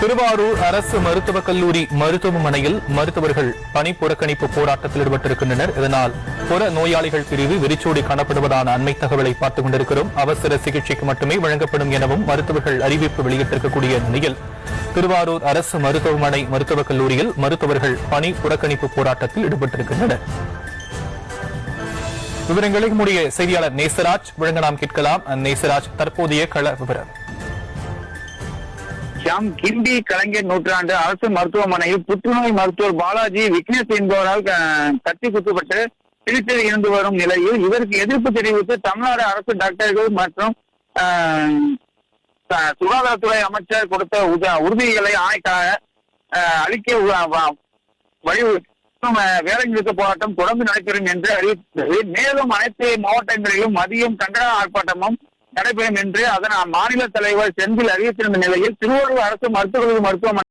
திருவாரூர் அரசு மருத்துவக் கல்லூரி மருத்துவமனையில் மருத்துவர்கள் பணி புறக்கணிப்பு போராட்டத்தில் ஈடுபட்டிருக்கின்றனர். இதனால் புற நோயாளிகள் பிரிவு வெறிச்சோடி காணப்படுவதான அண்மை தகவலை பார்த்துக் கொண்டிருக்கிறோம். அவசர சிகிச்சைக்கு மட்டுமே வழங்கப்படும் எனவும் மருத்துவர்கள் அறிவிப்பு வெளியிட்டிருக்கக்கூடிய நிலையில் திருவாரூர் அரசு மருத்துவமனை மருத்துவக் கல்லூரியில் மருத்துவர்கள் பணி புறக்கணிப்பு போராட்டத்தில் ஈடுபட்டிருக்கின்றனர். விவரங்களை நம்முடைய செய்தியாளர் நேசராஜ் வழங்க நாம் கேட்கலாம். நேசராஜ், தற்போதைய கள விவரம். கிண்டி கலைஞர் நூற்றாண்டு அரசு மருத்துவமனையில் புற்றுநோய் மருத்துவர் பாலாஜி விக்னேஷ் என்பவரால் கத்தி குத்துப்பட்டு சிகிச்சையில் இருந்து வரும் நிலையில் இதற்கு எதிர்ப்பு தெரிவித்து தமிழ்நாடு அரசு டாக்டர்கள் மற்றும் சுகாதாரத்துறை அமைச்சர் கொடுத்த உறுதிகளை அளிக்க வேலை நிறுத்த போராட்டம் தொடர்ந்து நடைபெறும் என்று அறிவித்தது. மேலும் அனைத்து மாவட்டங்களிலும் மதியம் கண்டன ஆர்ப்பாட்டமும் நடைபெறும் என்று அதன் மாநில தலைவர் செந்தில் அறிவித்திருந்த நிலையில் திருவாரூர் அரசு மருத்துவமனை